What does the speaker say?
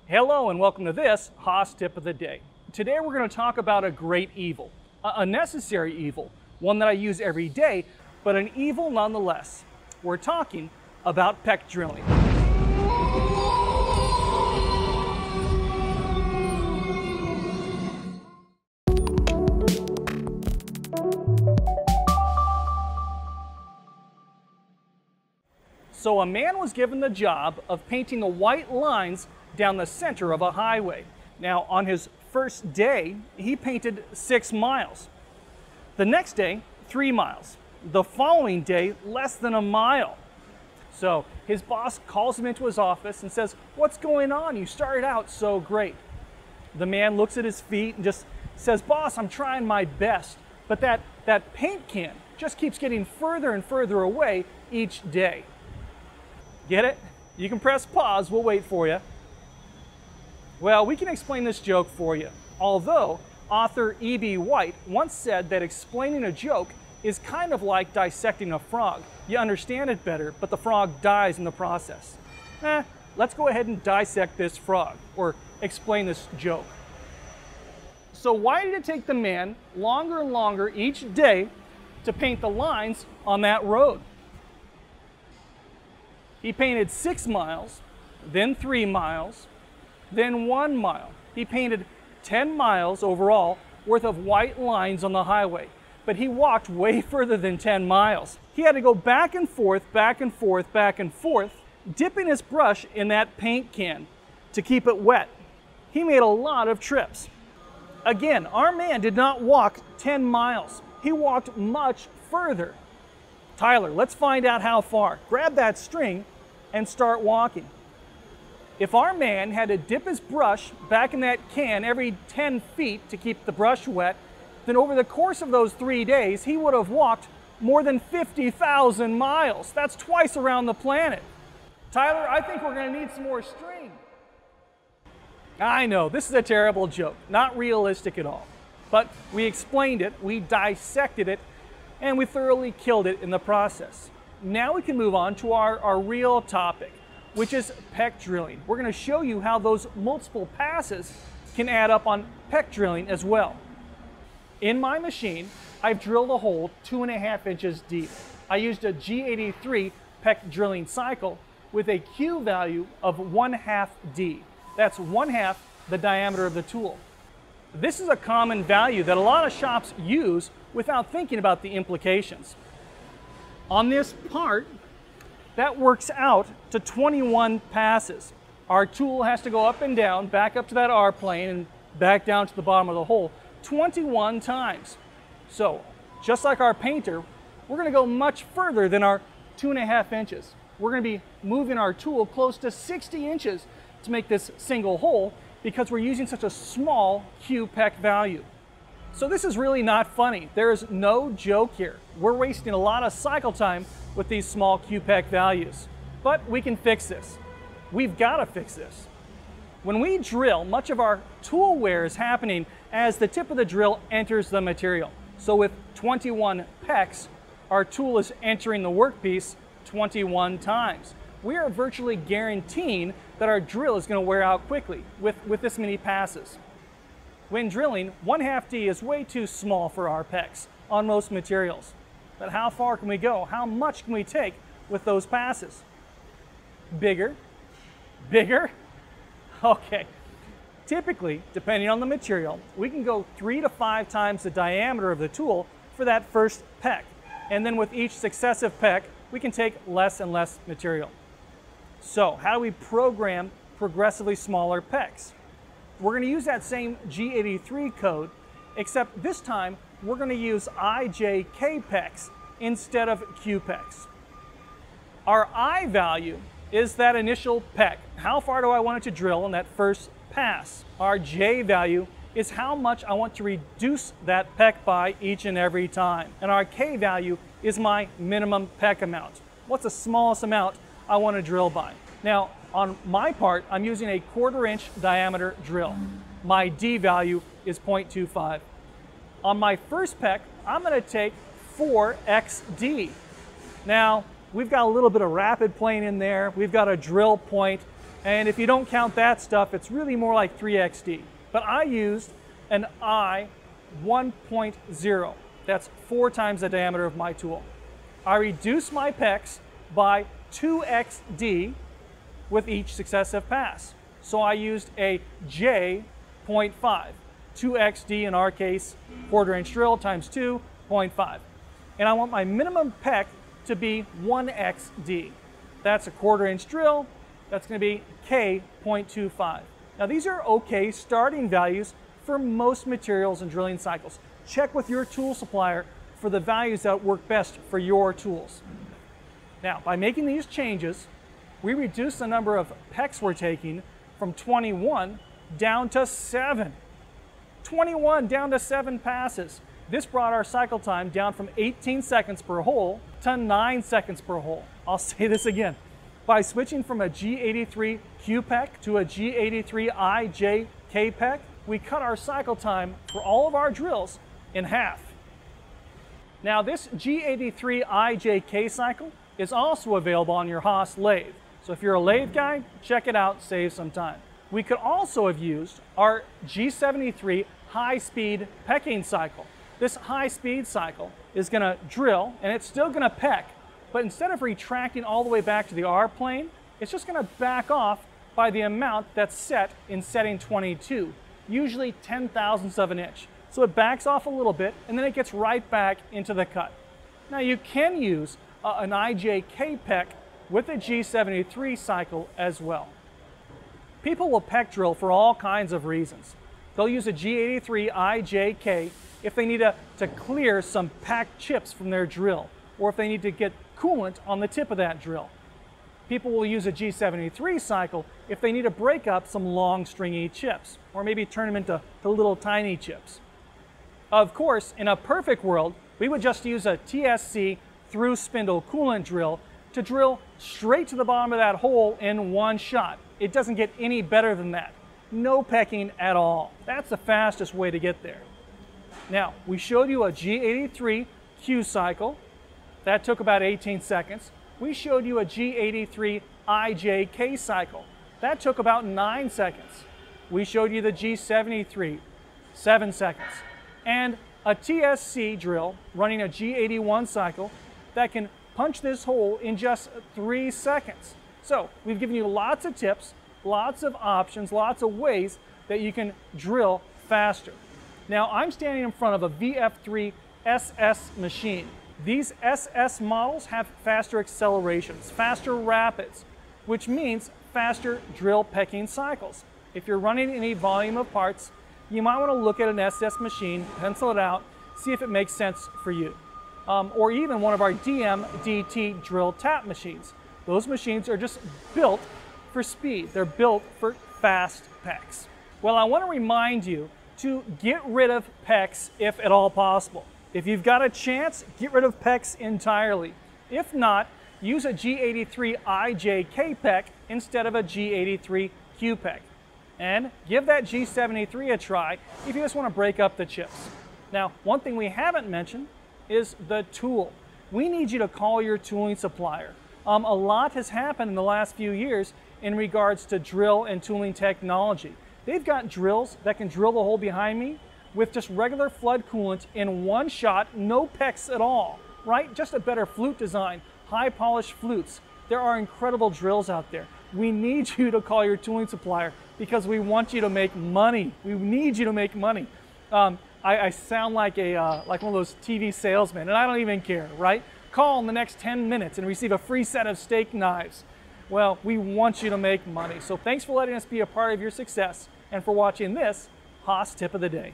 Hello and welcome to this Haas Tip of the Day. Today we're going to talk about a great evil, a necessary evil, one that I use every day, but an evil nonetheless. We're talking about peck drilling. So a man was given the job of painting the white lines down the center of a highway. Now, on his first day, he painted 6 miles. The next day, 3 miles. The following day, less than a mile. So his boss calls him into his office and says, "What's going on? You started out so great." The man looks at his feet and just says, "Boss, I'm trying my best, but that paint can just keeps getting further and further away each day." Get it? You can press pause, we'll wait for you. Well, we can explain this joke for you. Although author E.B. White once said that explaining a joke is kind of like dissecting a frog. You understand it better, but the frog dies in the process. Let's go ahead and dissect this frog, or explain this joke. So why did it take the man longer and longer each day to paint the lines on that road? He painted 6 miles, then 3 miles, then 1 mile. He painted 10 miles overall worth of white lines on the highway, but he walked way further than 10 miles. He had to go back and forth, back and forth, back and forth, dipping his brush in that paint can to keep it wet. He made a lot of trips. Again, our man did not walk 10 miles. He walked much further. Tyler, let's find out how far. Grab that string and start walking. If our man had to dip his brush back in that can every 10 feet to keep the brush wet, then over the course of those 3 days, he would have walked more than 50,000 miles. That's twice around the planet. Tyler, I think we're going to need some more string. I know, this is a terrible joke, not realistic at all. But we explained it, we dissected it, and we thoroughly killed it in the process. Now we can move on to our real topic, which is peck drilling. We're going to show you how those multiple passes can add up on peck drilling as well. In my machine, I've drilled a hole 2.5 inches deep. I used a G83 peck drilling cycle with a Q value of 1/2 D. That's 1/2 the diameter of the tool. This is a common value that a lot of shops use without thinking about the implications. On this part, that works out to 21 passes. Our tool has to go up and down, back up to that R plane and back down to the bottom of the hole 21 times. So, just like our painter, we're going to go much further than our 2.5 inches. We're going to be moving our tool close to 60 inches to make this single hole because we're using such a small Q peck value. So this is really not funny. There is no joke here. We're wasting a lot of cycle time with these small Q peck values. But we can fix this. We've got to fix this. When we drill, much of our tool wear is happening as the tip of the drill enters the material. So with 21 pecks, our tool is entering the workpiece 21 times. We are virtually guaranteeing that our drill is going to wear out quickly with this many passes. When drilling, 1/2 D is way too small for our pecks on most materials. But how far can we go? How much can we take with those passes? Bigger? Bigger? Okay. Typically, depending on the material, we can go 3 to 5 times the diameter of the tool for that first peck. And then with each successive peck, we can take less and less material. So, how do we program progressively smaller pecks? We're going to use that same G83 code, except this time we're going to use IJK pecks instead of Q pecks. Our I value is that initial peck. How far do I want it to drill in that first pass? Our J value is how much I want to reduce that peck by each and every time. And our K value is my minimum peck amount. What's the smallest amount I want to drill by? Now, on my part, I'm using a 1/4 inch diameter drill. My D value is 0.25. On my first peck, I'm going to take 4XD. Now, we've got a little bit of rapid plane in there. We've got a drill point And if you don't count that stuff, it's really more like 3XD. But I used an I 1.0. That's 4 times the diameter of my tool. I reduced my pecks by 2XD with each successive pass. So I used a J.5. 2XD in our case, 1/4 inch drill times 2.5. And I want my minimum peck to be 1XD. That's a 1/4 inch drill. That's going to be K.25. Now these are okay starting values for most materials and drilling cycles. Check with your tool supplier for the values that work best for your tools. Now, by making these changes, we reduce the number of pecks we're taking from 21 down to 7. 21 down to 7 passes. This brought our cycle time down from 18 seconds per hole to 9 seconds per hole. I'll say this again. By switching from a G83 Q Peck to a G83 IJ K Peck, we cut our cycle time for all of our drills in half. Now this G83 IJK cycle is also available on your Haas lathe. So if you're a lathe guy, check it out, save some time. We could also have used our G73 high-speed pecking cycle. This high-speed cycle is going to drill and it's still going to peck, but instead of retracting all the way back to the R plane, it's just going to back off by the amount that's set in setting 22, usually 10,000ths of an inch. So it backs off a little bit and then it gets right back into the cut. Now you can use an IJK peck with a G73 cycle as well. People will peck drill for all kinds of reasons. They'll use a G83 IJK if they need to clear some packed chips from their drill, or if they need to get coolant on the tip of that drill. People will use a G73 cycle if they need to break up some long stringy chips, or maybe turn them into little tiny chips. Of course, in a perfect world, we would just use a TSC through spindle coolant drill to drill straight to the bottom of that hole in one shot. It doesn't get any better than that. No pecking at all. That's the fastest way to get there. Now, we showed you a G83 Q cycle. That took about 18 seconds. We showed you a G83 IJK cycle. That took about 9 seconds. We showed you the G73, 7 seconds. And a TSC drill running a G81 cycle that can punch this hole in just 3 seconds. So we've given you lots of tips, lots of options, lots of ways that you can drill faster. Now I'm standing in front of a VF3 SS machine. These SS models have faster accelerations, faster rapids, which means faster drill pecking cycles. If you're running any volume of parts, you might want to look at an SS machine, pencil it out, see if it makes sense for you. Or even one of our DM-DT drill tap machines. Those machines are just built for speed. They're built for fast pecks. Well, I want to remind you to get rid of pecks if at all possible. If you've got a chance, get rid of pecks entirely. If not, use a G83 IJK peck instead of a G83 Q peck. And give that G73 a try if you just want to break up the chips. Now, one thing we haven't mentioned is the tool. We need you to call your tooling supplier. A lot has happened in the last few years in regards to drill and tooling technology. They've got drills that can drill the hole behind me with just regular flood coolant in one shot, no pecks at all, right? Just a better flute design, high polished flutes. There are incredible drills out there. We need you to call your tooling supplier because we want you to make money. We need you to make money. I sound like like one of those TV salesmen, and I don't even care, right? Call in the next 10 minutes and receive a free set of steak knives. Well, we want you to make money. So thanks for letting us be a part of your success and for watching this Haas Tip of the Day.